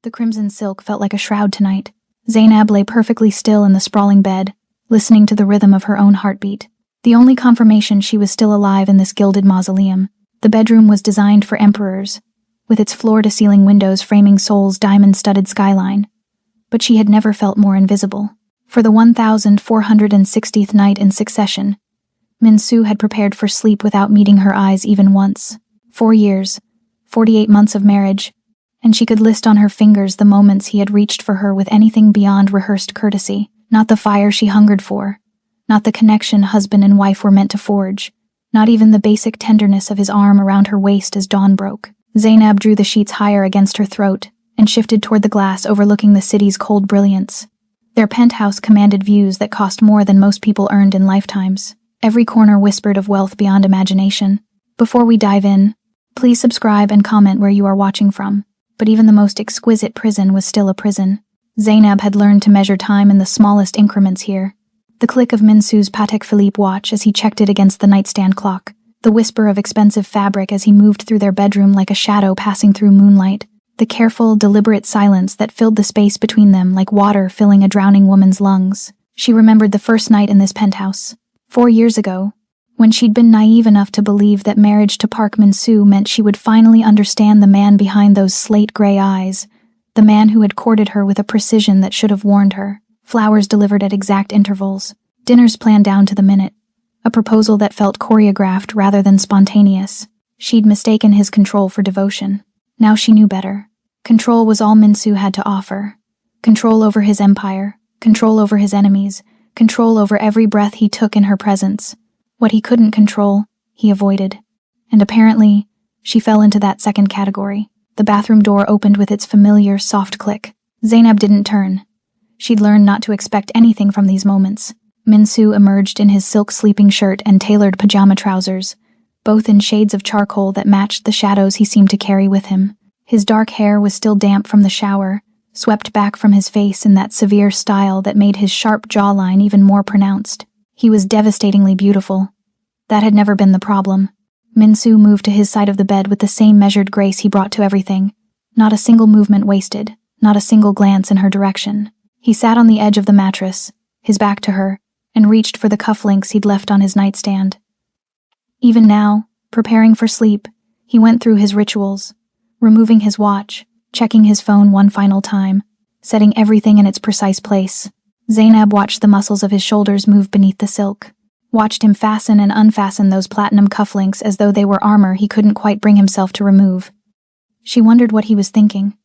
The crimson silk felt like a shroud tonight. Zainab lay perfectly still in the sprawling bed, listening to the rhythm of her own heartbeat. The only confirmation she was still alive in this gilded mausoleum. The bedroom was designed for emperors, with its floor-to-ceiling windows framing Seoul's diamond-studded skyline. But she had never felt more invisible. For the 1460th night in succession, Min-soo had prepared for sleep without meeting her eyes even once. 4 years, 48 months of marriage, and she could list on her fingers the moments he had reached for her with anything beyond rehearsed courtesy. Not the fire she hungered for, not the connection husband and wife were meant to forge, not even the basic tenderness of his arm around her waist as dawn broke. Zainab drew the sheets higher against her throat and shifted toward the glass overlooking the city's cold brilliance. Their penthouse commanded views that cost more than most people earned in lifetimes. Every corner whispered of wealth beyond imagination. Before we dive in, please subscribe and comment where you are watching from. But even the most exquisite prison was still a prison. Zainab had learned to measure time in the smallest increments here. The click of Min-soo's Patek Philippe watch as he checked it against the nightstand clock. The whisper of expensive fabric as he moved through their bedroom like a shadow passing through moonlight. The careful, deliberate silence that filled the space between them like water filling a drowning woman's lungs. She remembered the first night in this penthouse. 4 years ago, when she'd been naive enough to believe that marriage to Park Min-soo meant she would finally understand the man behind those slate-gray eyes, the man who had courted her with a precision that should have warned her. Flowers delivered at exact intervals, dinners planned down to the minute, a proposal that felt choreographed rather than spontaneous. She'd mistaken his control for devotion. Now she knew better. Control was all Min-soo had to offer. Control over his empire, control over his enemies, control over every breath he took in her presence. What he couldn't control, he avoided. And apparently, she fell into that second category. The bathroom door opened with its familiar, soft click. Zainab didn't turn. She'd learned not to expect anything from these moments. Min-soo emerged in his silk sleeping shirt and tailored pajama trousers, both in shades of charcoal that matched the shadows he seemed to carry with him. His dark hair was still damp from the shower, swept back from his face in that severe style that made his sharp jawline even more pronounced. He was devastatingly beautiful. That had never been the problem. Min-soo moved to his side of the bed with the same measured grace he brought to everything. Not a single movement wasted, not a single glance in her direction. He sat on the edge of the mattress, his back to her, and reached for the cufflinks he'd left on his nightstand. Even now, preparing for sleep, he went through his rituals, removing his watch, checking his phone one final time, setting everything in its precise place. Zainab watched the muscles of his shoulders move beneath the silk, watched him fasten and unfasten those platinum cufflinks as though they were armor he couldn't quite bring himself to remove. She wondered what he was thinking.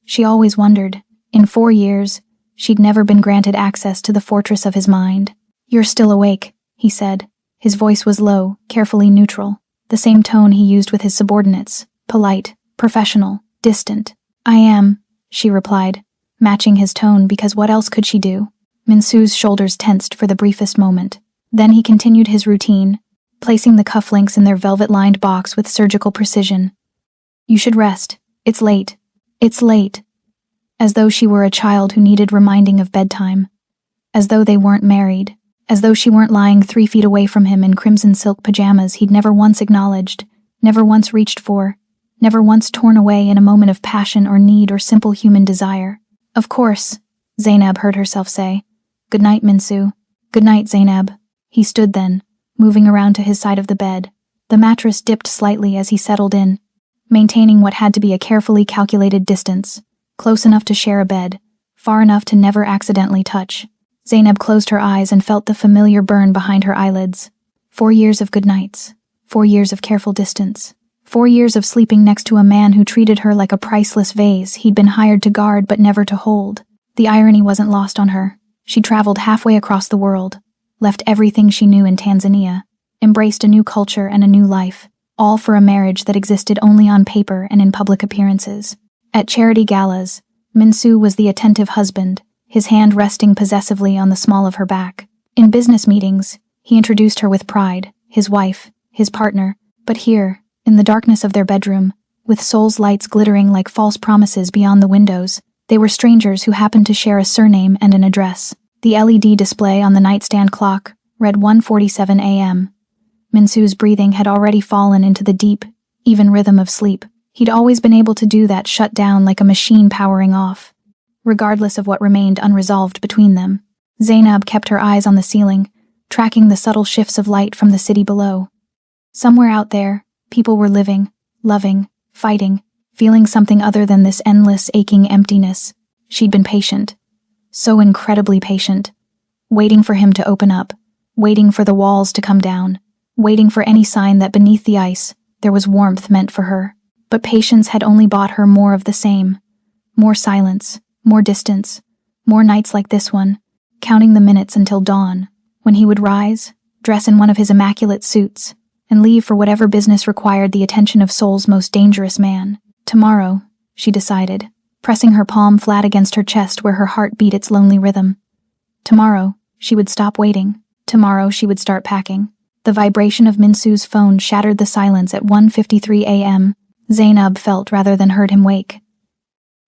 She always wondered. In 4 years, she'd never been granted access to the fortress of his mind. "You're still awake," he said. His voice was low, carefully neutral, the same tone he used with his subordinates, polite, professional, distant. "I am," she replied, matching his tone because what else could she do? Min-soo's shoulders tensed for the briefest moment. Then he continued his routine, placing the cufflinks in their velvet-lined box with surgical precision. "You should rest. It's late. It's late." As though she were a child who needed reminding of bedtime. As though they weren't married. As though she weren't lying 3 feet away from him in crimson silk pajamas he'd never once acknowledged, never once reached for, never once torn away in a moment of passion or need or simple human desire. "Of course," Zainab heard herself say. "Good night, Min-soo." "Good night, Zainab." He stood then, moving around to his side of the bed. The mattress dipped slightly as he settled in, maintaining what had to be a carefully calculated distance, close enough to share a bed, far enough to never accidentally touch. Zainab closed her eyes and felt the familiar burn behind her eyelids. 4 years of good nights. 4 years of careful distance. 4 years of sleeping next to a man who treated her like a priceless vase he'd been hired to guard but never to hold. The irony wasn't lost on her. She traveled halfway across the world, left everything she knew in Tanzania, embraced a new culture and a new life, all for a marriage that existed only on paper and in public appearances. At charity galas, Min-soo was the attentive husband, his hand resting possessively on the small of her back. In business meetings, he introduced her with pride, his wife, his partner, but here, in the darkness of their bedroom, with Seoul's lights glittering like false promises beyond the windows, they were strangers who happened to share a surname and an address. The LED display on the nightstand clock read 1:47 a.m. Min-soo's breathing had already fallen into the deep, even rhythm of sleep. He'd always been able to do that, shut down like a machine powering off. Regardless of what remained unresolved between them, Zainab kept her eyes on the ceiling, tracking the subtle shifts of light from the city below. Somewhere out there, people were living, loving, fighting, feeling something other than this endless, aching emptiness. She'd been patient. So incredibly patient. Waiting for him to open up, waiting for the walls to come down, waiting for any sign that beneath the ice there was warmth meant for her. But patience had only bought her more of the same. More silence, more distance, more nights like this one, counting the minutes until dawn, when he would rise, dress in one of his immaculate suits, and leave for whatever business required the attention of Seoul's most dangerous man. Tomorrow, she decided, pressing her palm flat against her chest where her heart beat its lonely rhythm. Tomorrow, she would stop waiting. Tomorrow, she would start packing. The vibration of Minsu's phone shattered the silence at 1:53 a.m. Zainab felt rather than heard him wake.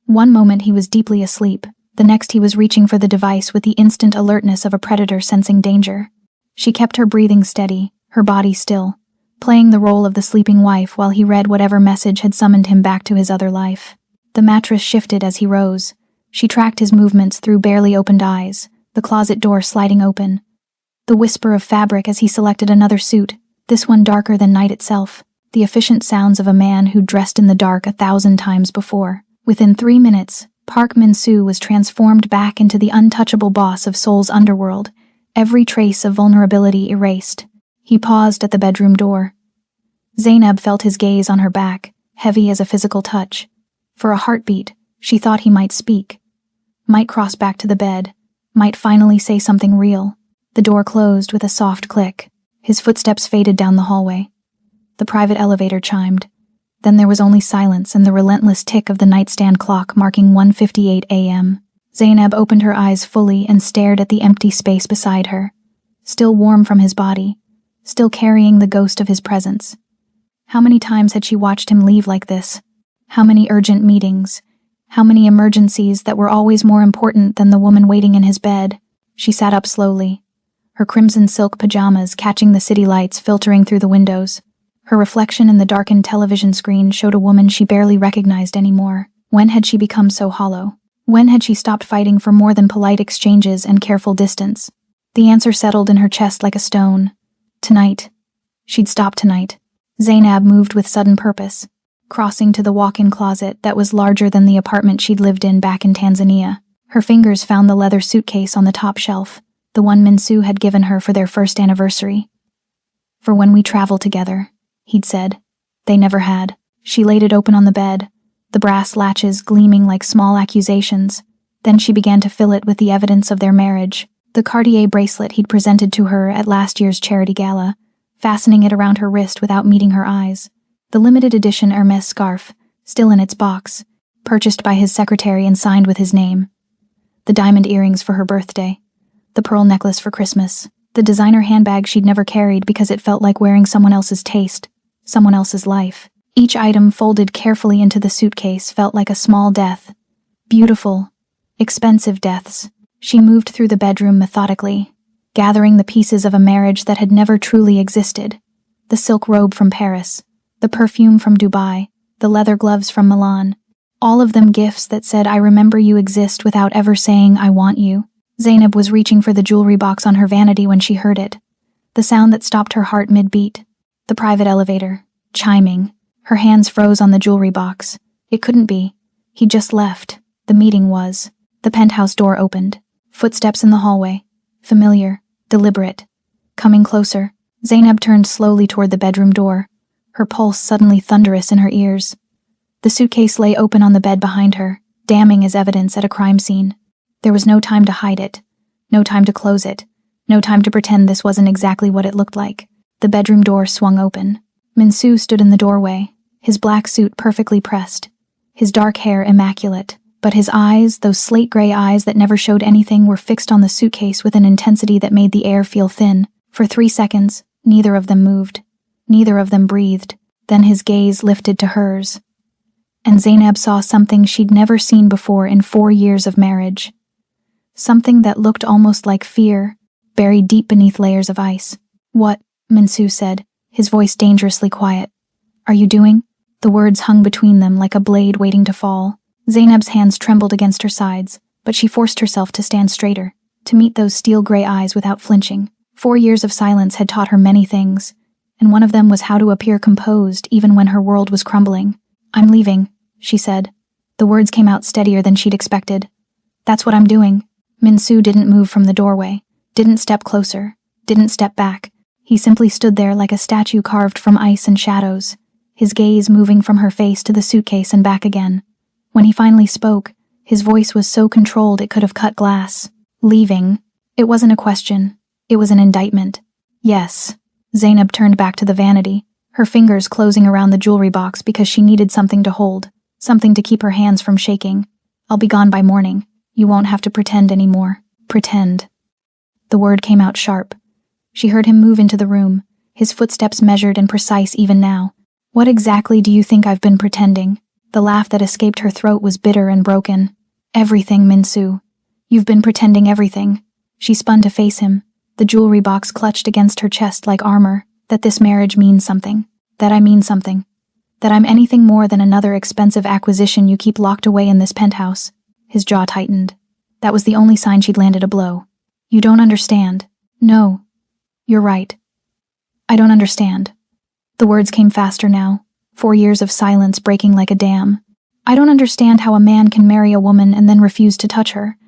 One moment he was deeply asleep, the next he was reaching for the device with the instant alertness of a predator sensing danger. She kept her breathing steady, her body still, playing the role of the sleeping wife while he read whatever message had summoned him back to his other life. The mattress shifted as he rose. She tracked his movements through barely opened eyes, the closet door sliding open. The whisper of fabric as he selected another suit, this one darker than night itself. The efficient sounds of a man who'd dressed in the dark 1,000 times before. Within 3 minutes, Park Min-soo was transformed back into the untouchable boss of Seoul's underworld, every trace of vulnerability erased. He paused at the bedroom door. Zainab felt his gaze on her back, heavy as a physical touch. For a heartbeat, she thought he might speak. Might cross back to the bed, might finally say something real. The door closed with a soft click. His footsteps faded down the hallway. The private elevator chimed. Then there was only silence and the relentless tick of the nightstand clock marking 1:58 a.m. Zainab opened her eyes fully and stared at the empty space beside her. Still warm from his body, still carrying the ghost of his presence. How many times had she watched him leave like this? How many urgent meetings? How many emergencies that were always more important than the woman waiting in his bed? She sat up slowly, her crimson silk pajamas catching the city lights filtering through the windows. Her reflection in the darkened television screen showed a woman she barely recognized anymore. When had she become so hollow? When had she stopped fighting for more than polite exchanges and careful distance? The answer settled in her chest like a stone. Tonight. She'd stop tonight. Zainab moved with sudden purpose, crossing to the walk-in closet that was larger than the apartment she'd lived in back in Tanzania. Her fingers found the leather suitcase on the top shelf, the one Min-soo had given her for their first anniversary. "For when we travel together," he'd said. They never had. She laid it open on the bed, the brass latches gleaming like small accusations. Then she began to fill it with the evidence of their marriage. The Cartier bracelet he'd presented to her at last year's charity gala, fastening it around her wrist without meeting her eyes. The limited edition Hermes scarf, still in its box, purchased by his secretary and signed with his name. The diamond earrings for her birthday. The pearl necklace for Christmas. The designer handbag she'd never carried because it felt like wearing someone else's taste. Someone else's life. Each item folded carefully into the suitcase felt like a small death. Beautiful, expensive deaths. She moved through the bedroom methodically, gathering the pieces of a marriage that had never truly existed. The silk robe from Paris, the perfume from Dubai, the leather gloves from Milan. All of them gifts that said, "I remember you exist," without ever saying, "I want you." Zainab was reaching for the jewelry box on her vanity when she heard it. The sound that stopped her heart mid-beat. The private elevator, chiming. Her hands froze on the jewelry box. It couldn't be. He'd just left. The meeting was. The penthouse door opened. Footsteps in the hallway. Familiar, deliberate. Coming closer. Zainab turned slowly toward the bedroom door, her pulse suddenly thunderous in her ears. The suitcase lay open on the bed behind her, damning as evidence at a crime scene. There was no time to hide it. No time to close it. No time to pretend this wasn't exactly what it looked like. The bedroom door swung open. Min-soo stood in the doorway, his black suit perfectly pressed, his dark hair immaculate, but his eyes, those slate-gray eyes that never showed anything, were fixed on the suitcase with an intensity that made the air feel thin. For 3 seconds, neither of them moved. Neither of them breathed. Then his gaze lifted to hers. And Zainab saw something she'd never seen before in 4 years of marriage. Something that looked almost like fear, buried deep beneath layers of ice. "What?" Min-soo said, his voice dangerously quiet. "Are you doing?" The words hung between them like a blade waiting to fall. Zainab's hands trembled against her sides, but she forced herself to stand straighter, to meet those steel-gray eyes without flinching. 4 years of silence had taught her many things, and one of them was how to appear composed even when her world was crumbling. "I'm leaving," she said. The words came out steadier than she'd expected. "That's what I'm doing." Minsu didn't move from the doorway, didn't step closer, didn't step back. He simply stood there like a statue carved from ice and shadows, his gaze moving from her face to the suitcase and back again. When he finally spoke, his voice was so controlled it could have cut glass. "Leaving?" It wasn't a question. It was an indictment. "Yes." Zainab turned back to the vanity, her fingers closing around the jewelry box because she needed something to hold, something to keep her hands from shaking. "I'll be gone by morning. You won't have to pretend anymore." Pretend. The word came out sharp. She heard him move into the room, his footsteps measured and precise even now. "What exactly do you think I've been pretending?" The laugh that escaped her throat was bitter and broken. "Everything, Minsu. You've been pretending everything." She spun to face him, the jewelry box clutched against her chest like armor. "That this marriage means something. That I mean something. That I'm anything more than another expensive acquisition you keep locked away in this penthouse." His jaw tightened. That was the only sign she'd landed a blow. "You don't understand." "No. You're right. I don't understand." The words came faster now, 4 years of silence breaking like a dam. "I don't understand how a man can marry a woman and then refuse to touch her.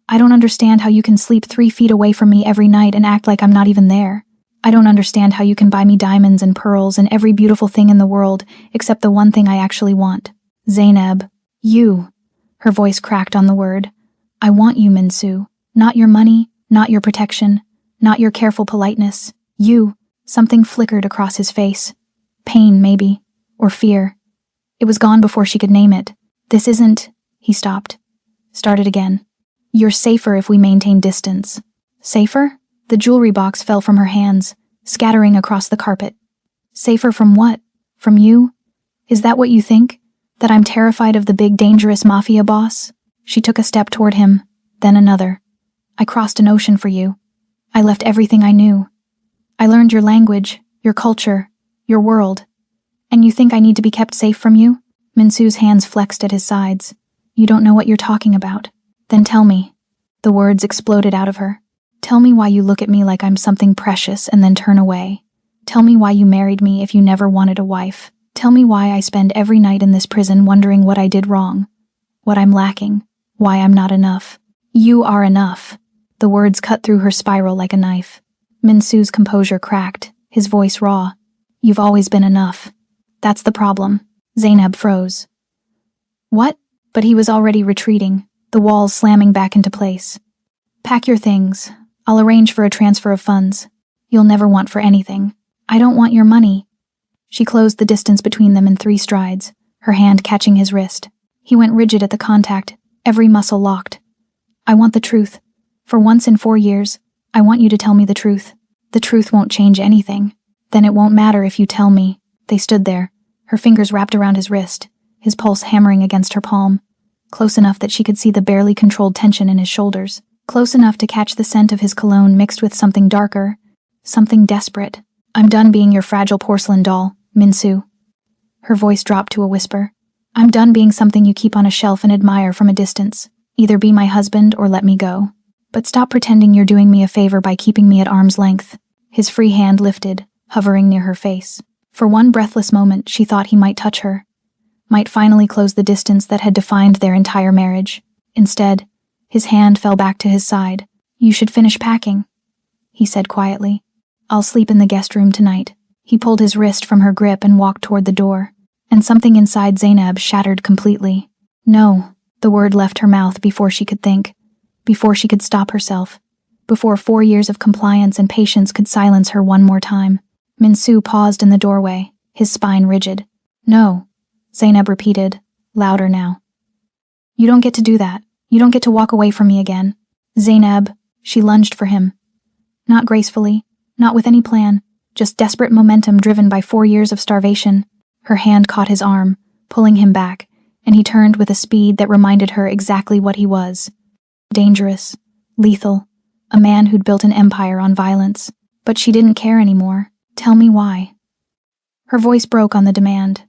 I don't understand how you can sleep 3 feet away from me every night and act like I'm not even there. I don't understand how you can buy me diamonds and pearls and every beautiful thing in the world except the one thing I actually want. Zainab, you." Her voice cracked on the word. "I want you, Minsu. Not your money, not your protection, not your careful politeness. You." Something flickered across his face. Pain, maybe. Or fear. It was gone before she could name it. "This isn't..." He stopped. Started again. "You're safer if we maintain distance." "Safer?" The jewelry box fell from her hands, scattering across the carpet. "Safer from what? From you? Is that what you think? That I'm terrified of the big dangerous Mafia boss?" She took a step toward him, then another. "I crossed an ocean for you. I left everything I knew. I learned your language, your culture, your world. And you think I need to be kept safe from you?" Minsu's hands flexed at his sides. "You don't know what you're talking about. Then tell me." The words exploded out of her. "Tell me why you look at me like I'm something precious and then turn away. Tell me why you married me if you never wanted a wife. Tell me why I spend every night in this prison wondering what I did wrong, what I'm lacking, why I'm not enough. You are enough." The words cut through her spiral like a knife. Minsu's composure cracked, his voice raw. "You've always been enough. That's the problem." Zainab froze. "What?" But he was already retreating, the walls slamming back into place. "Pack your things. I'll arrange for a transfer of funds. You'll never want for anything. I don't want your money." She closed the distance between them in 3 strides, her hand catching his wrist. He went rigid at the contact, every muscle locked. "I want the truth. For once in 4 years, I want you to tell me the truth. The truth won't change anything. Then it won't matter if you tell me." They stood there, her fingers wrapped around his wrist, his pulse hammering against her palm, close enough that she could see the barely controlled tension in his shoulders, close enough to catch the scent of his cologne mixed with something darker, something desperate. "I'm done being your fragile porcelain doll, Minsu." Her voice dropped to a whisper. "I'm done being something you keep on a shelf and admire from a distance. Either be my husband or let me go. But stop pretending you're doing me a favor by keeping me at arm's length." His free hand lifted, hovering near her face. For one breathless moment, she thought he might touch her, might finally close the distance that had defined their entire marriage. Instead, his hand fell back to his side. "You should finish packing," he said quietly. "I'll sleep in the guest room tonight." He pulled his wrist from her grip and walked toward the door, and something inside Zainab shattered completely. "No." The word left her mouth before she could think, before she could stop herself, before 4 years of compliance and patience could silence her one more time. Minsu paused in the doorway, his spine rigid. "No," Zainab repeated, louder now. "You don't get to do that. You don't get to walk away from me again." "Zainab," she lunged for him. Not gracefully, not with any plan, just desperate momentum driven by 4 years of starvation. Her hand caught his arm, pulling him back, and he turned with a speed that reminded her exactly what he was. Dangerous, lethal, a man who'd built an empire on violence. But she didn't care anymore. "Tell me why." Her voice broke on the demand.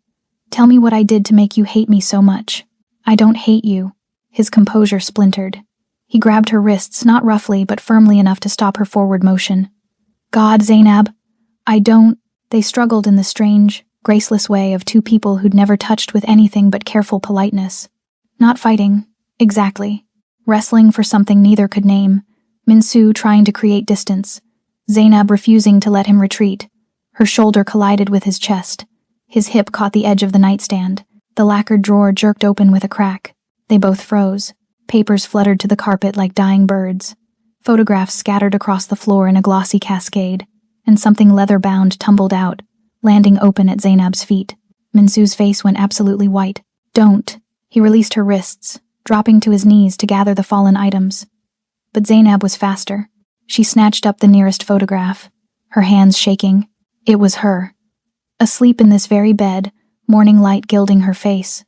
Tell me what I did to make you hate me so much. I don't hate you. His composure splintered. He grabbed her wrists, not roughly, but firmly enough to stop her forward motion. God, Zainab, I don't. They struggled in the strange, graceless way of two people who'd never touched with anything but careful politeness. Not fighting, exactly. Wrestling for something neither could name. Minsu trying to create distance. Zainab refusing to let him retreat. Her shoulder collided with his chest. His hip caught the edge of the nightstand. The lacquered drawer jerked open with a crack. They both froze. Papers fluttered to the carpet like dying birds. Photographs scattered across the floor in a glossy cascade, and something leather-bound tumbled out, landing open at Zainab's feet. Minsu's face went absolutely white. Don't. He released her wrists, dropping to his knees to gather the fallen items. But Zainab was faster. She snatched up the nearest photograph, her hands shaking. It was her. Asleep in this very bed, morning light gilding her face.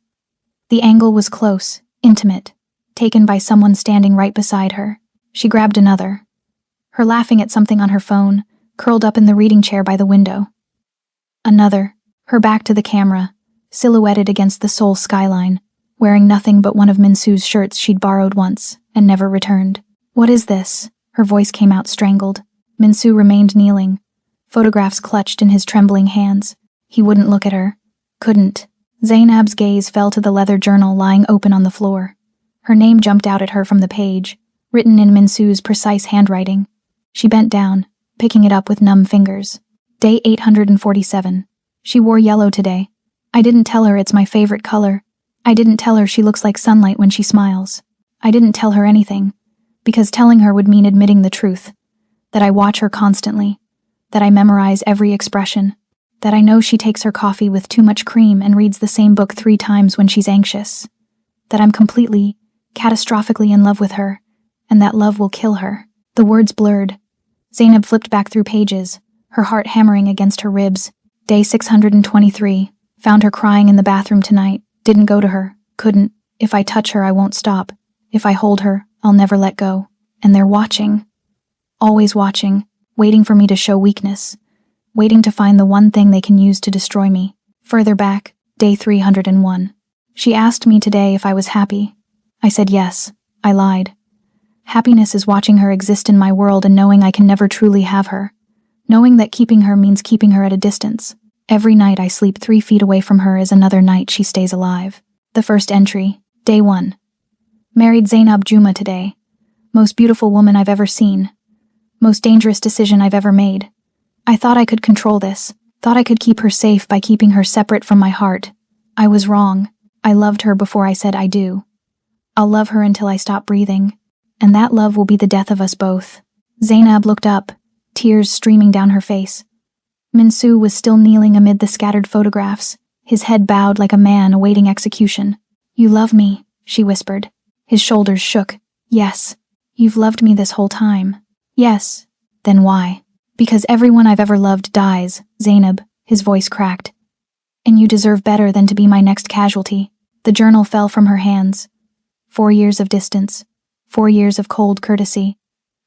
The angle was close, intimate, taken by someone standing right beside her. She grabbed another. Her laughing at something on her phone, curled up in the reading chair by the window. Another, her back to the camera, silhouetted against the Seoul skyline, wearing nothing but one of Minsu's shirts she'd borrowed once and never returned. What is this? Her voice came out strangled. Minsu remained kneeling, photographs clutched in his trembling hands. He wouldn't look at her. Couldn't. Zainab's gaze fell to the leather journal lying open on the floor. Her name jumped out at her from the page, written in Minsu's precise handwriting. She bent down, picking it up with numb fingers. Day 847. She wore yellow today. I didn't tell her it's my favorite color. I didn't tell her she looks like sunlight when she smiles. I didn't tell her anything, because telling her would mean admitting the truth. That I watch her constantly. That I memorize every expression. That I know she takes her coffee with too much cream and reads the same book 3 times when she's anxious. That I'm completely, catastrophically in love with her, and that love will kill her. The words blurred. Zainab flipped back through pages, her heart hammering against her ribs. Day 623. Found her crying in the bathroom tonight. Didn't go to her. Couldn't. If I touch her, I won't stop. If I hold her, I'll never let go. And they're watching. Always watching, waiting for me to show weakness. Waiting to find the one thing they can use to destroy me. Further back, day 301. She asked me today if I was happy. I said yes. I lied. Happiness is watching her exist in my world and knowing I can never truly have her. Knowing that keeping her means keeping her at a distance. Every night I sleep 3 feet away from her is another night she stays alive. The first entry, day 1. Married Zainab Juma today. Most beautiful woman I've ever seen. Most dangerous decision I've ever made. I thought I could control this. Thought I could keep her safe by keeping her separate from my heart. I was wrong. I loved her before I said I do. I'll love her until I stop breathing. And that love will be the death of us both. Zainab looked up, tears streaming down her face. Minsu was still kneeling amid the scattered photographs, his head bowed like a man awaiting execution. You love me, she whispered. His shoulders shook. Yes. You've loved me this whole time. Yes. Then why? Because everyone I've ever loved dies, Zainab, his voice cracked. And you deserve better than to be my next casualty. The journal fell from her hands. 4 years of distance. 4 years of cold courtesy.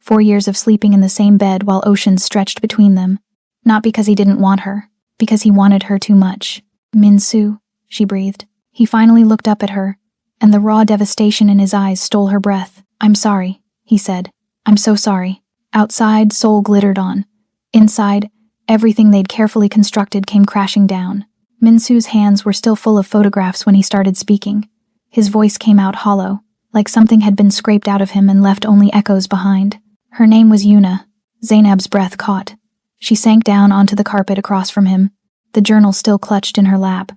4 years of sleeping in the same bed while oceans stretched between them. Not because he didn't want her, because he wanted her too much. Minsu, she breathed. He finally looked up at her, and the raw devastation in his eyes stole her breath. I'm sorry, he said. I'm so sorry. Outside, Seoul glittered on. Inside, everything they'd carefully constructed came crashing down. Minsu's hands were still full of photographs when he started speaking. His voice came out hollow, like something had been scraped out of him and left only echoes behind. Her name was Yuna. Zainab's breath caught. She sank down onto the carpet across from him, the journal still clutched in her lap,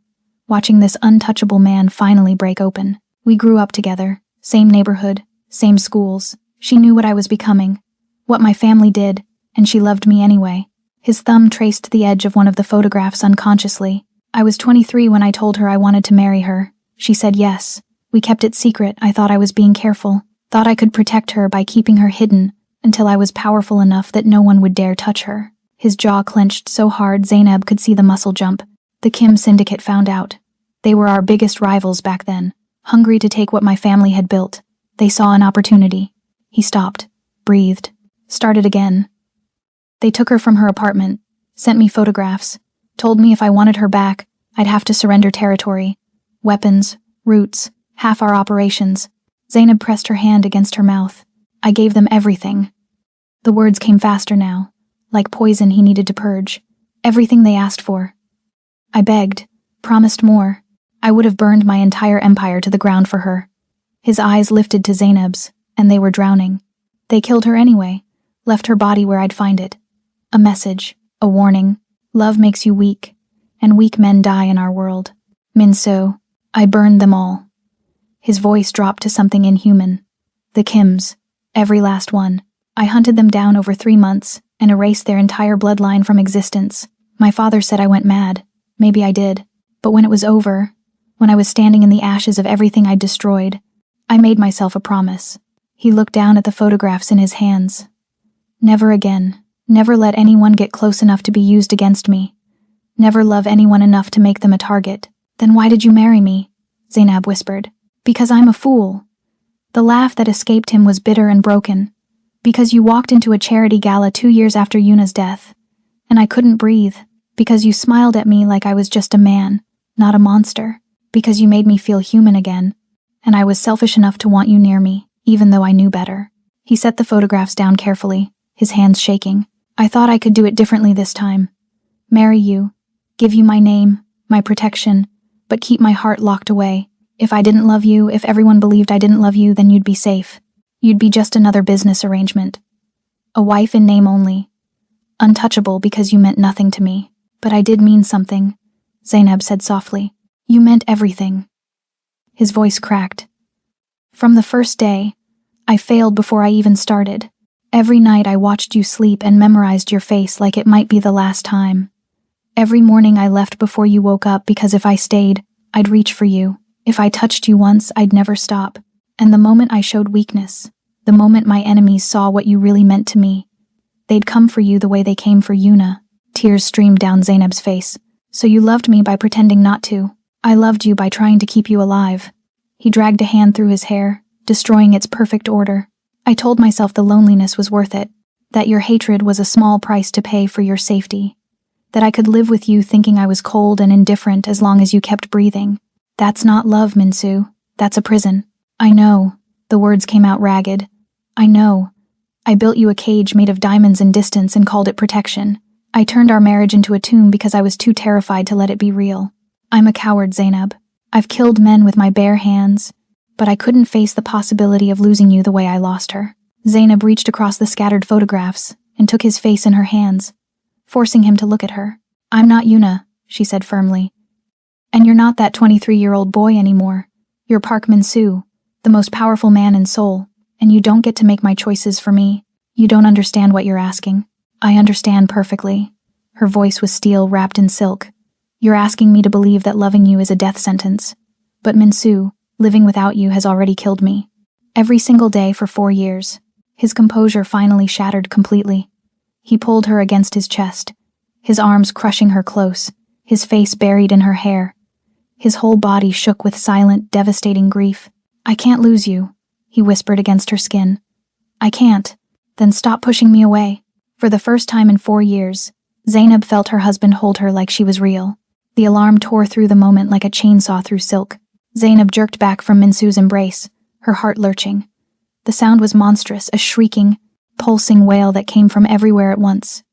watching this untouchable man finally break open. We grew up together, same neighborhood, same schools. She knew what I was becoming, what my family did, and she loved me anyway. His thumb traced the edge of one of the photographs unconsciously. I was 23 when I told her I wanted to marry her. She said yes. We kept it secret. I thought I was being careful, thought I could protect her by keeping her hidden until I was powerful enough that no one would dare touch her. His jaw clenched so hard Zainab could see the muscle jump. The Kim syndicate found out. They were our biggest rivals back then, hungry to take what my family had built. They saw an opportunity. He stopped, breathed, started again. They took her from her apartment, sent me photographs, told me if I wanted her back, I'd have to surrender territory. Weapons, routes, half our operations. Zainab pressed her hand against her mouth. I gave them everything. The words came faster now, like poison he needed to purge. Everything they asked for. I begged, promised more. I would have burned my entire empire to the ground for her. His eyes lifted to Zainab's, and they were drowning. They killed her anyway, left her body where I'd find it. A message, a warning. Love makes you weak, and weak men die in our world. Minso, I burned them all. His voice dropped to something inhuman. The Kims, every last one. I hunted them down over 3 months and erased their entire bloodline from existence. My father said I went mad. Maybe I did. But when it was over, when I was standing in the ashes of everything I'd destroyed, I made myself a promise. He looked down at the photographs in his hands. Never again. Never let anyone get close enough to be used against me. Never love anyone enough to make them a target. Then why did you marry me? Zainab whispered. Because I'm a fool. The laugh that escaped him was bitter and broken. Because you walked into a charity gala 2 years after Yuna's death, and I couldn't breathe. Because you smiled at me like I was just a man, not a monster. Because you made me feel human again, and I was selfish enough to want you near me, even though I knew better. He set the photographs down carefully, his hands shaking. I thought I could do it differently this time. Marry you, give you my name, my protection, but keep my heart locked away. If I didn't love you, if everyone believed I didn't love you, then you'd be safe. You'd be just another business arrangement. A wife in name only. Untouchable because you meant nothing to me. But I did mean something, Zainab said softly. You meant everything. His voice cracked. From the first day, I failed before I even started. Every night I watched you sleep and memorized your face like it might be the last time. Every morning I left before you woke up because if I stayed, I'd reach for you. If I touched you once, I'd never stop. And the moment I showed weakness, the moment my enemies saw what you really meant to me, they'd come for you the way they came for Yuna. Tears streamed down Zainab's face. So you loved me by pretending not to. I loved you by trying to keep you alive. He dragged a hand through his hair, destroying its perfect order. I told myself the loneliness was worth it, that your hatred was a small price to pay for your safety, that I could live with you thinking I was cold and indifferent as long as you kept breathing. That's not love, Minsu. That's a prison. I know. The words came out ragged. I know. I built you a cage made of diamonds and distance and called it protection. I turned our marriage into a tomb because I was too terrified to let it be real. I'm a coward, Zainab. I've killed men with my bare hands, but I couldn't face the possibility of losing you the way I lost her. Zainab reached across the scattered photographs and took his face in her hands, forcing him to look at her. I'm not Yuna, she said firmly. And you're not that 23-year-old boy anymore. You're Park Min-soo, the most powerful man in Seoul, and you don't get to make my choices for me. You don't understand what you're asking. I understand perfectly. Her voice was steel wrapped in silk. You're asking me to believe that loving you is a death sentence. But Min-soo, living without you has already killed me. Every single day for 4 years. His composure finally shattered completely. He pulled her against his chest, his arms crushing her close, his face buried in her hair. His whole body shook with silent, devastating grief. I can't lose you, he whispered against her skin. I can't. Then stop pushing me away. For the first time in 4 years, Zainab felt her husband hold her like she was real. The alarm tore through the moment like a chainsaw through silk. Zainab jerked back from Min-soo's embrace, her heart lurching. The sound was monstrous, a shrieking, pulsing wail that came from everywhere at once.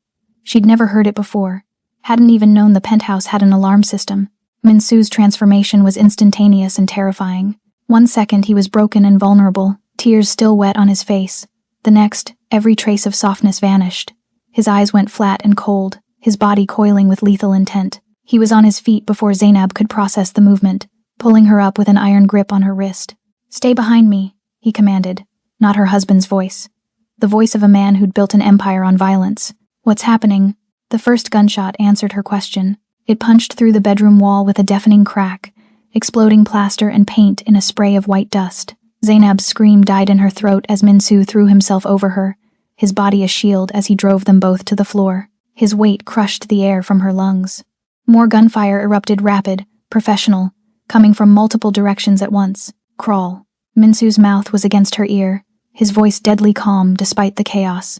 She'd never heard it before, hadn't even known the penthouse had an alarm system. Min-soo's transformation was instantaneous and terrifying. 1 second he was broken and vulnerable, tears still wet on his face. The next, every trace of softness vanished. His eyes went flat and cold, his body coiling with lethal intent. He was on his feet before Zainab could process the movement, pulling her up with an iron grip on her wrist. Stay behind me, he commanded, not her husband's voice. The voice of a man who'd built an empire on violence. What's happening? The first gunshot answered her question. It punched through the bedroom wall with a deafening crack, exploding plaster and paint in a spray of white dust. Zainab's scream died in her throat as Min-soo threw himself over her, his body a shield as he drove them both to the floor. His weight crushed the air from her lungs. More gunfire erupted, rapid, professional, coming from multiple directions at once. Crawl. Min-soo's mouth was against her ear, his voice deadly calm despite the chaos.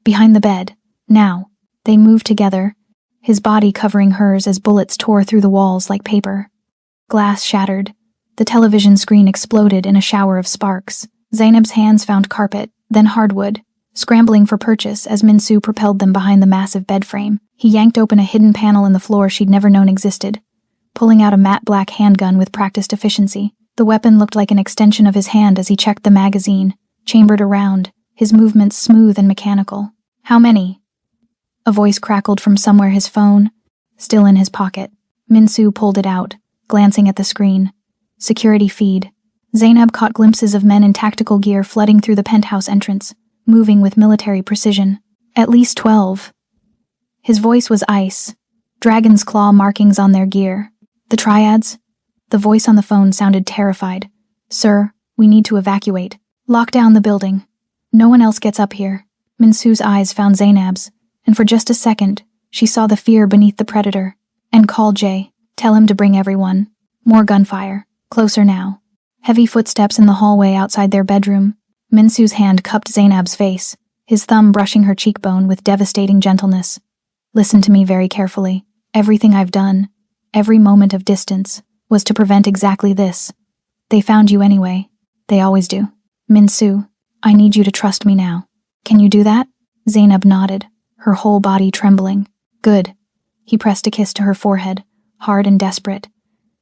Behind the bed. Now. They moved together, his body covering hers as bullets tore through the walls like paper. Glass shattered. The television screen exploded in a shower of sparks. Zainab's hands found carpet, then hardwood, scrambling for purchase as Minsu propelled them behind the massive bed frame. He yanked open a hidden panel in the floor she'd never known existed, pulling out a matte black handgun with practiced efficiency. The weapon looked like an extension of his hand as he checked the magazine, chambered around, his movements smooth and mechanical. "How many?" A voice crackled from somewhere, his phone, still in his pocket. Minsu pulled it out, glancing at the screen. Security feed. Zainab caught glimpses of men in tactical gear flooding through the penthouse entrance, moving with military precision. "At least 12. His voice was ice, dragon's claw markings on their gear. "The triads?" The voice on the phone sounded terrified. "Sir, we need to evacuate. Lock down the building. No one else gets up here." Minsu's eyes found Zainab's, and for just a second, she saw the fear beneath the predator. "And call Jay. Tell him to bring everyone." More gunfire. Closer now. Heavy footsteps in the hallway outside their bedroom. Minsu's hand cupped Zainab's face, his thumb brushing her cheekbone with devastating gentleness. "Listen to me very carefully. Everything I've done, every moment of distance, was to prevent exactly this. They found you anyway. They always do. Minsu, I need you to trust me now. Can you do that?" Zainab nodded, her whole body trembling. "Good." He pressed a kiss to her forehead, hard and desperate.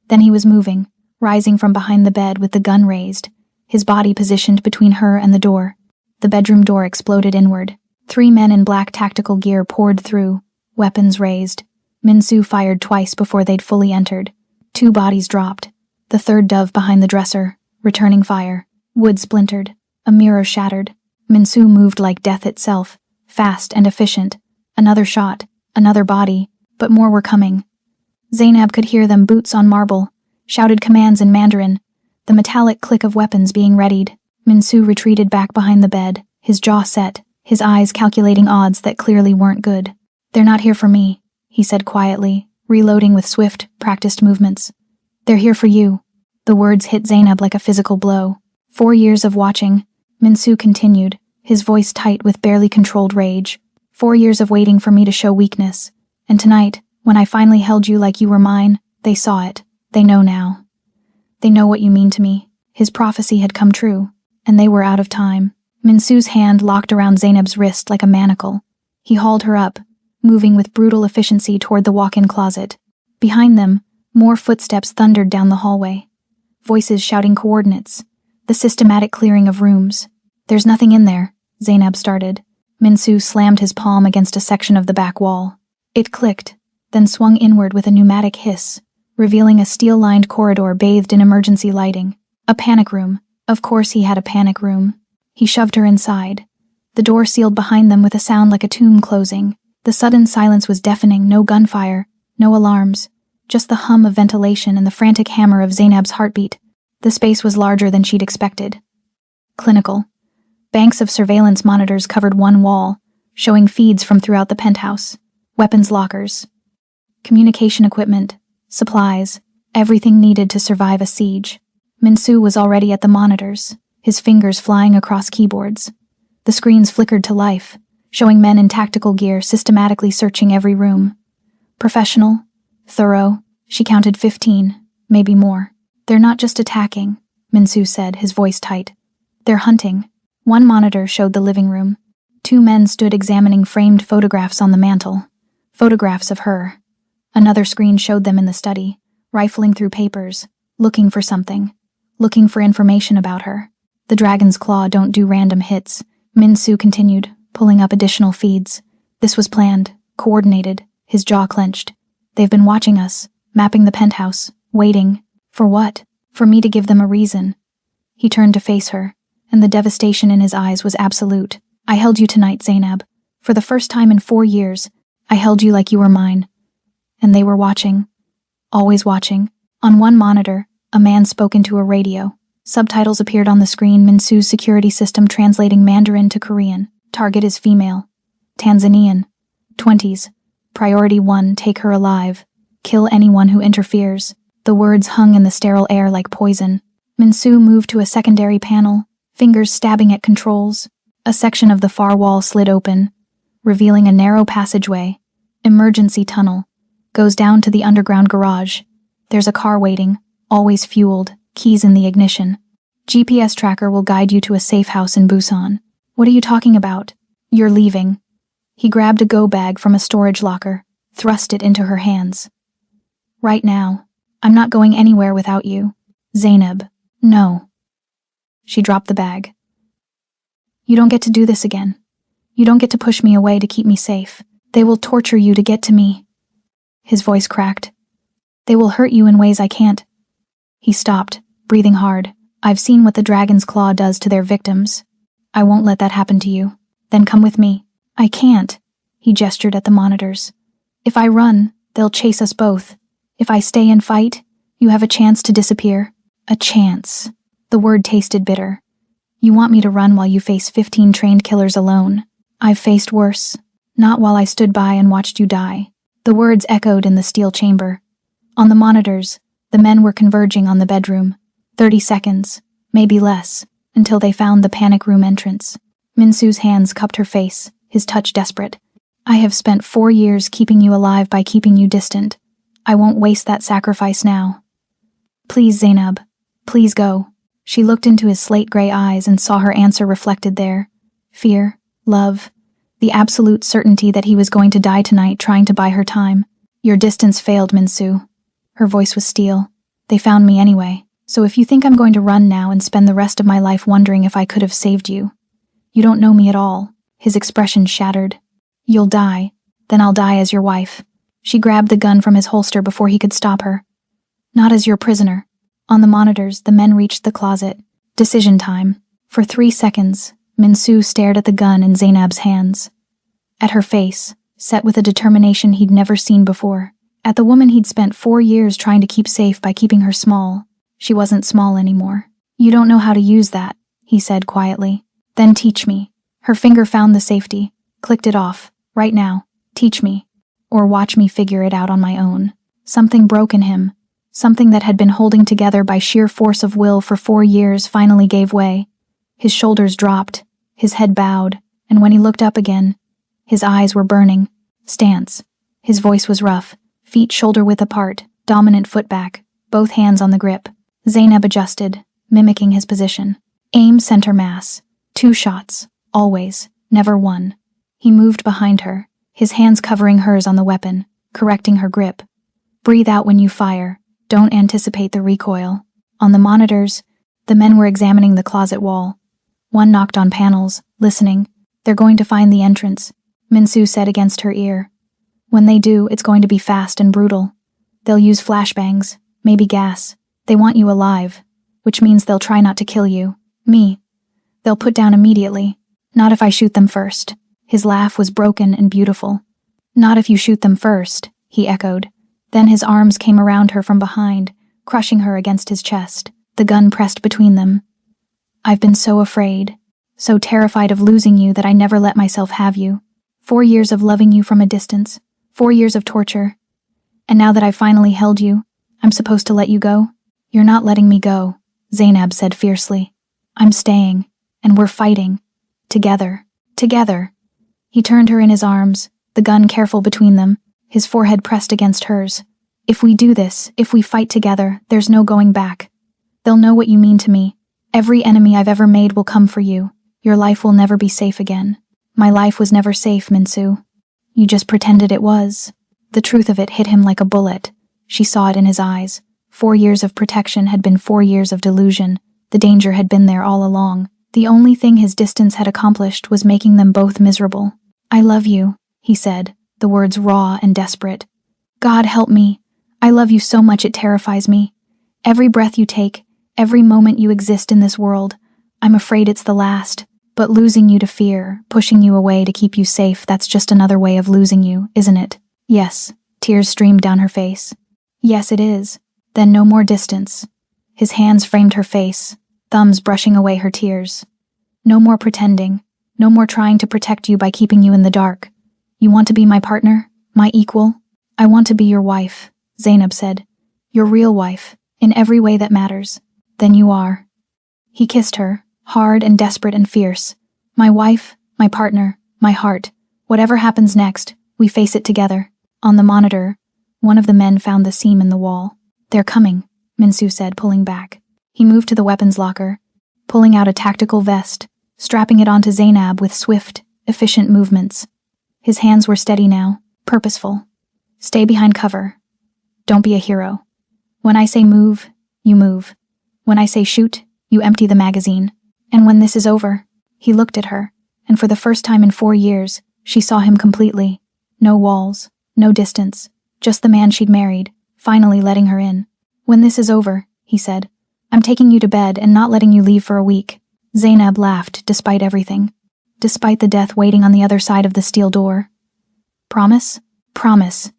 Then he was moving, rising from behind the bed with the gun raised, his body positioned between her and the door. The bedroom door exploded inward. 3 men in black tactical gear poured through, weapons raised. Minsu fired twice before they'd fully entered. 2 bodies dropped. The third dove behind the dresser, returning fire. Wood splintered. A mirror shattered. Minsu moved like death itself, fast and efficient. Another shot, another body, but more were coming. Zainab could hear them, boots on marble, shouted commands in Mandarin, the metallic click of weapons being readied. Minsu retreated back behind the bed, his jaw set, his eyes calculating odds that clearly weren't good. "They're not here for me," he said quietly, reloading with swift, practiced movements. "They're here for you." The words hit Zainab like a physical blow. 4 years of watching, Minsu continued, his voice tight with barely controlled rage. 4 years of waiting for me to show weakness. And tonight, when I finally held you like you were mine, they saw it. They know now. They know what you mean to me. His prophecy had come true, and they were out of time. Minsu's hand locked around Zainab's wrist like a manacle. He hauled her up, moving with brutal efficiency toward the walk-in closet. Behind them, more footsteps thundered down the hallway. Voices shouting coordinates. The systematic clearing of rooms. "There's nothing in there," Zainab started. Minsu slammed his palm against a section of the back wall. It clicked, then swung inward with a pneumatic hiss, revealing a steel-lined corridor bathed in emergency lighting. A panic room. Of course he had a panic room. He shoved her inside. The door sealed behind them with a sound like a tomb closing. The sudden silence was deafening, no gunfire, no alarms, just the hum of ventilation and the frantic hammer of Zainab's heartbeat. The space was larger than she'd expected. Clinical. Banks of surveillance monitors covered one wall, showing feeds from throughout the penthouse. Weapons lockers. Communication equipment. Supplies. Everything needed to survive a siege. Minsu was already at the monitors, his fingers flying across keyboards. The screens flickered to life, showing men in tactical gear systematically searching every room. Professional, thorough, she counted 15, maybe more. "They're not just attacking," Minsu said, his voice tight. "They're hunting." One monitor showed the living room. 2 men stood examining framed photographs on the mantel. Photographs of her. Another screen showed them in the study, rifling through papers, looking for something, looking for information about her. "The dragon's claw don't do random hits," Minsu continued, pulling up additional feeds. "This was planned, coordinated," his jaw clenched. "They've been watching us, mapping the penthouse, waiting. For what? For me to give them a reason." He turned to face her, and the devastation in his eyes was absolute. "I held you tonight, Zainab. For the first time in 4 years, I held you like you were mine. And they were watching. Always watching." On one monitor, a man spoke into a radio. Subtitles appeared on the screen, Minsu's security system translating Mandarin to Korean. "Target is female. Tanzanian. 20s. Priority 1, take her alive. Kill anyone who interferes." The words hung in the sterile air like poison. Minsu moved to a secondary panel, fingers stabbing at controls. A section of the far wall slid open, revealing a narrow passageway, Emergency tunnel. Goes down to the underground garage. There's a car waiting, always fueled, keys in the ignition. GPS tracker will guide you to a safe house in Busan. What are you talking about? You're leaving. He grabbed a go bag from a storage locker, thrust it into her hands. Right now. I'm not going anywhere without you. Zainab, no. She dropped the bag. You don't get to do this again. You don't get to push me away to keep me safe. They will torture you to get to me. His voice cracked. They will hurt you in ways I can't. He stopped, breathing hard. I've seen what the dragon's claw does to their victims. I won't let that happen to you. Then come with me. I can't. He gestured at the monitors. If I run, they'll chase us both. If I stay and fight, you have a chance to disappear. A chance. The word tasted bitter. You want me to run while you face 15 trained killers alone. I've faced worse. Not while I stood by and watched you die. The words echoed in the steel chamber. On the monitors, the men were converging on the bedroom. 30 seconds, maybe less, until they found the panic room entrance. Minsu's hands cupped her face, his touch desperate. I have spent 4 years keeping you alive by keeping you distant. I won't waste that sacrifice now. Please, Zainab. Please go. She looked into his slate-gray eyes and saw her answer reflected there. Fear, love, the absolute certainty that he was going to die tonight trying to buy her time. Your distance failed, Minsu. Her voice was steel. They found me anyway. So if you think I'm going to run now and spend the rest of my life wondering if I could have saved you, you don't know me at all. His expression shattered. You'll die. Then I'll die as your wife. She grabbed the gun from his holster before he could stop her. Not as your prisoner. On the monitors, the men reached the closet. Decision time. For 3 seconds, Minsu stared at the gun in Zainab's hands. At her face, set with a determination he'd never seen before. At the woman he'd spent 4 years trying to keep safe by keeping her small. She wasn't small anymore. You don't know how to use that, he said quietly. Then teach me. Her finger found the safety, clicked it off. Right now. Teach me. Or watch me figure it out on my own. Something broke in him. Something that had been holding together by sheer force of will for 4 years finally gave way. His shoulders dropped, his head bowed, and when he looked up again, his eyes were burning. Stance. His voice was rough, feet shoulder-width apart, dominant foot back, both hands on the grip. Zainab adjusted, mimicking his position. Aim center mass. 2 shots. Always. Never 1. He moved behind her, his hands covering hers on the weapon, correcting her grip. Breathe out when you fire. Don't anticipate the recoil. On the monitors, the men were examining the closet wall. One knocked on panels, listening. They're going to find the entrance, Minsu said against her ear. When they do, it's going to be fast and brutal. They'll use flashbangs, maybe gas. They want you alive, which means they'll try not to kill you. Me. They'll put down immediately. Not if I shoot them first. His laugh was broken and beautiful. Not if you shoot them first, he echoed. Then his arms came around her from behind, crushing her against his chest, the gun pressed between them. I've been so afraid, so terrified of losing you that I never let myself have you. 4 years of loving you from a distance, 4 years of torture. And now that I've finally held you, I'm supposed to let you go? You're not letting me go, Zainab said fiercely. I'm staying, and we're fighting. Together. Together. He turned her in his arms, the gun careful between them, his forehead pressed against hers. If we do this, if we fight together, there's no going back. They'll know what you mean to me. Every enemy I've ever made will come for you. Your life will never be safe again. My life was never safe, Minsu. You just pretended it was. The truth of it hit him like a bullet. She saw it in his eyes. 4 years of protection had been 4 years of delusion. The danger had been there all along. The only thing his distance had accomplished was making them both miserable. I love you, he said, the words raw and desperate. God help me. I love you so much it terrifies me. Every breath you take, every moment you exist in this world, I'm afraid it's the last. But losing you to fear, pushing you away to keep you safe, that's just another way of losing you, isn't it? Yes. Tears streamed down her face. Yes, it is. Then no more distance. His hands framed her face, thumbs brushing away her tears. No more pretending. No more trying to protect you by keeping you in the dark. You want to be my partner? My equal? I want to be your wife, Zainab said. Your real wife, in every way that matters. Then you are. He kissed her, hard and desperate and fierce. My wife, my partner, my heart. Whatever happens next, we face it together. On the monitor, one of the men found the seam in the wall. "They're coming," Minsu said, pulling back. He moved to the weapons locker, pulling out a tactical vest, strapping it onto Zainab with swift, efficient movements. His hands were steady now, purposeful. "Stay behind cover. Don't be a hero. When I say move, you move. When I say shoot, you empty the magazine. And when this is over," he looked at her, and for the first time in 4 years, she saw him completely. No walls, no distance, just the man she'd married, finally letting her in. "When this is over," he said, "I'm taking you to bed and not letting you leave for a week." Zainab laughed, despite everything. Despite the death waiting on the other side of the steel door. "Promise?" "Promise."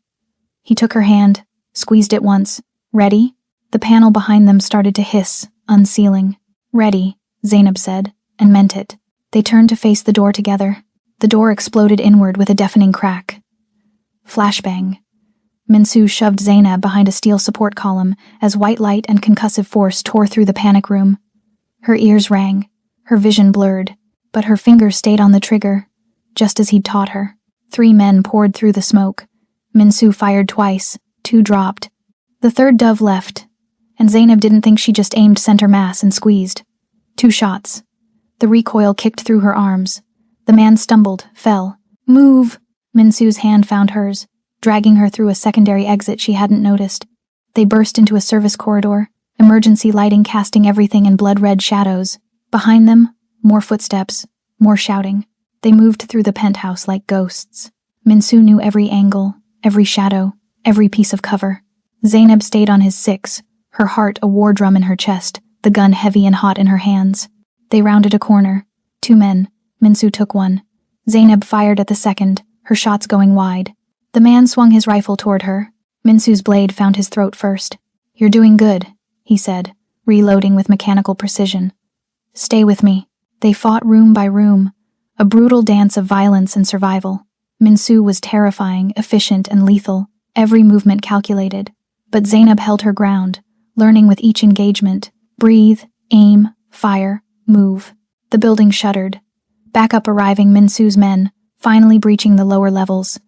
He took her hand, squeezed it once. "Ready?" The panel behind them started to hiss, unsealing. "Ready," Zainab said, and meant it. They turned to face the door together. The door exploded inward with a deafening crack. Flashbang. Minsu shoved Zainab behind a steel support column as white light and concussive force tore through the panic room. Her ears rang, her vision blurred, but her fingers stayed on the trigger, just as he'd taught her. 3 men poured through the smoke. Minsu fired twice, 2 dropped. The third dove left, and Zainab didn't think she just aimed center mass and squeezed. 2 shots. The recoil kicked through her arms. The man stumbled, fell. "Move!" Minsu's hand found hers, dragging her through a secondary exit she hadn't noticed. They burst into a service corridor, emergency lighting casting everything in blood-red shadows. Behind them, more footsteps, more shouting. They moved through the penthouse like ghosts. Minsu knew every angle, every shadow, every piece of cover. Zainab stayed on his 6, her heart a war drum in her chest, the gun heavy and hot in her hands. They rounded a corner. 2 men. Minsu took one. Zainab fired at the second, her shots going wide. The man swung his rifle toward her. Minsu's blade found his throat first. "You're doing good," he said, reloading with mechanical precision. "Stay with me." They fought room by room, a brutal dance of violence and survival. Minsu was terrifying, efficient, and lethal, every movement calculated. But Zainab held her ground, learning with each engagement. Breathe, aim, fire, move. The building shuddered. Backup arriving, Minsu's men, finally breaching the lower levels.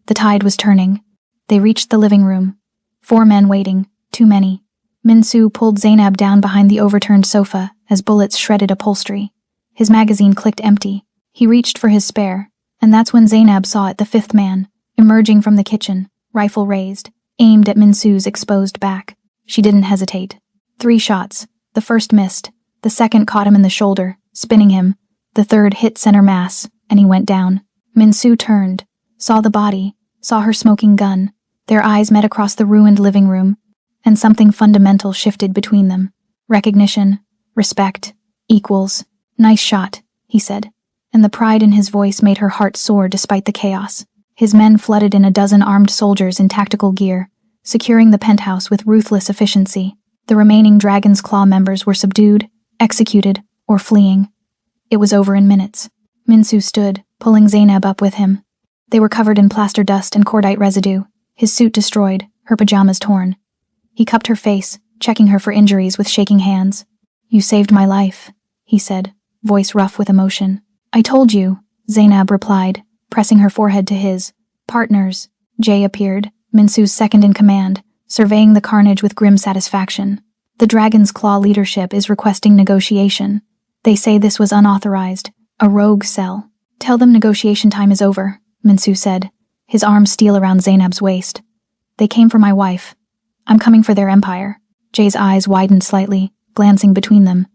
The tide was turning. They reached the living room. 4 men waiting, too many. Minsu pulled Zainab down behind the overturned sofa as bullets shredded upholstery. His magazine clicked empty. He reached for his spare, and that's when Zainab saw it, the 5th man, emerging from the kitchen, rifle raised, aimed at Minsu's exposed back. She didn't hesitate. 3 shots. The first missed. The second caught him in the shoulder, spinning him. The third hit center mass, and he went down. Minsu turned, saw the body, saw her smoking gun. Their eyes met across the ruined living room, and something fundamental shifted between them. Recognition, respect, equals. "Nice shot," he said, and the pride in his voice made her heart soar despite the chaos. His men flooded in a dozen armed soldiers in tactical gear, securing the penthouse with ruthless efficiency. The remaining Dragon's Claw members were subdued, executed, or fleeing. It was over in minutes. Minsu stood, pulling Zainab up with him. They were covered in plaster dust and cordite residue, his suit destroyed, her pajamas torn. He cupped her face, checking her for injuries with shaking hands. "You saved my life," he said, voice rough with emotion. "I told you," Zainab replied, pressing her forehead to his. "Partners." Jay appeared, Minsu's second in command, surveying the carnage with grim satisfaction. "The Dragon's Claw leadership is requesting negotiation. They say this was unauthorized, a rogue cell." "Tell them negotiation time is over," Minsu said, his arm steel around Zainab's waist. "They came for my wife. I'm coming for their empire." Jay's eyes widened slightly, glancing between them.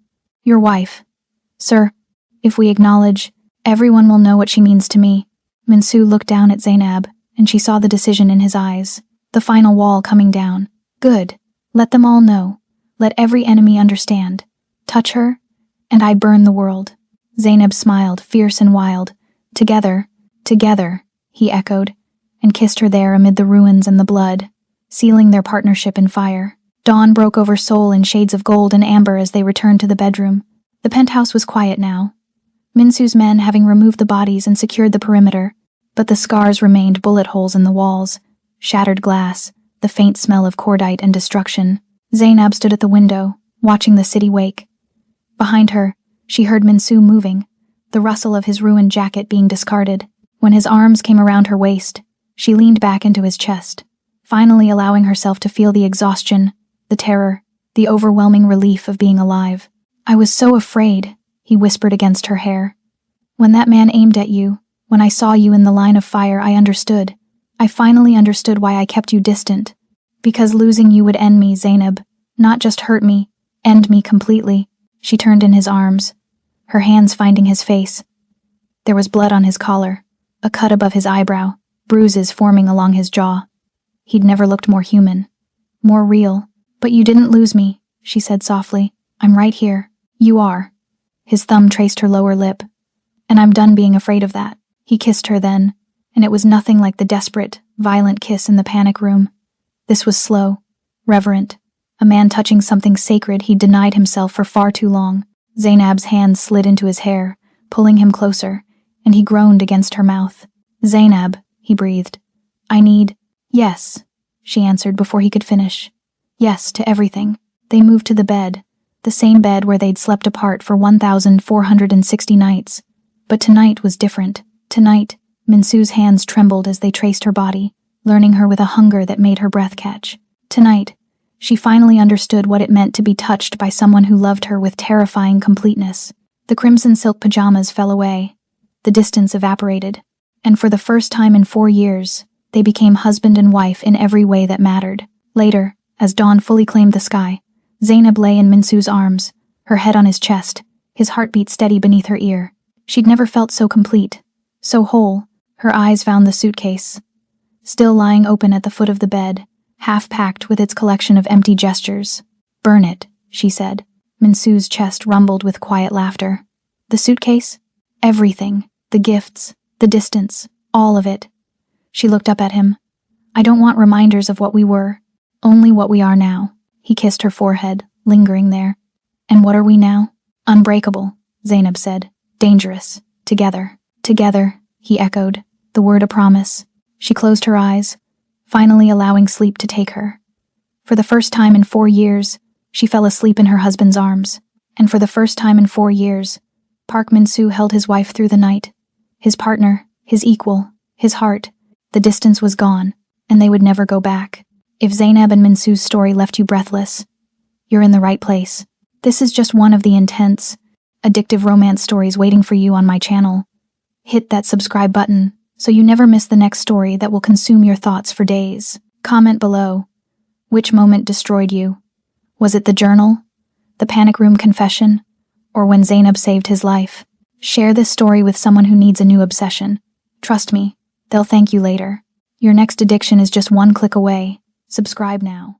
"Your wife. Sir, if we acknowledge, everyone will know what she means to me." Minsu looked down at Zainab, and she saw the decision in his eyes. The final wall coming down. "Good. Let them all know. Let every enemy understand. Touch her, and I burn the world." Zainab smiled, fierce and wild. Together, he echoed, and kissed her there amid the ruins and the blood, sealing their partnership in fire. Dawn broke over Seoul in shades of gold and amber as they returned to the bedroom. The penthouse was quiet now, Minsu's men having removed the bodies and secured the perimeter, but the scars remained bullet holes in the walls, shattered glass, the faint smell of cordite and destruction. Zainab stood at the window, watching the city wake. Behind her, she heard Minsu moving, the rustle of his ruined jacket being discarded. When his arms came around her waist, She leaned back into his chest, finally allowing herself to feel the exhaustion, the terror, the overwhelming relief of being alive. "I was so afraid," he whispered against her hair. "When that man aimed at you, when I saw you in the line of fire, I understood. I finally understood why I kept you distant. Because losing you would end me, Zainab. Not just hurt me, end me completely." She turned in his arms, her hands finding his face. There was blood on his collar, a cut above his eyebrow, bruises forming along his jaw. He'd never looked more human, more real. "But you didn't lose me," she said softly. "I'm right here." "You are." His thumb traced her lower lip. "And I'm done being afraid of that." He kissed her then, and it was nothing like the desperate, violent kiss in the panic room. This was slow, reverent, a man touching something sacred he'd denied himself for far too long. Zainab's hand slid into his hair, pulling him closer, and he groaned against her mouth. "Zainab," he breathed. "I need—" "Yes," she answered before he could finish. "Yes to everything." They moved to the bed, the same bed where they'd slept apart for 1,460 nights. But tonight was different. Tonight, Minsu's hands trembled as they traced her body, learning her with a hunger that made her breath catch. Tonight, she finally understood what it meant to be touched by someone who loved her with terrifying completeness. The crimson silk pajamas fell away, the distance evaporated, and for the first time in 4 years, they became husband and wife in every way that mattered. Later, as dawn fully claimed the sky, Zainab lay in Minsu's arms, her head on his chest, his heartbeat steady beneath her ear. She'd never felt so complete, so whole. Her eyes found the suitcase, still lying open at the foot of the bed, half packed with its collection of empty gestures. "Burn it," she said. Minsu's chest rumbled with quiet laughter. "The suitcase? Everything. The gifts, the distance, all of it." She looked up at him. "I don't want reminders of what we were, only what we are now." He kissed her forehead, lingering there. "And what are we now?" "Unbreakable," Zainab said. "Dangerous. Together." "Together," he echoed, the word a promise. She closed her eyes, finally allowing sleep to take her. For the first time in 4 years, she fell asleep in her husband's arms. And for the first time in 4 years, Park Min-soo held his wife through the night. His partner, his equal, his heart. The distance was gone, and they would never go back. If Zainab and Min-soo's story left you breathless, you're in the right place. This is just one of the intense, addictive romance stories waiting for you on my channel. Hit that subscribe button so you never miss the next story that will consume your thoughts for days. Comment below. Which moment destroyed you? Was it the journal, the panic room confession, or when Zainab saved his life? Share this story with someone who needs a new obsession. Trust me, they'll thank you later. Your next addiction is just one click away. Subscribe now.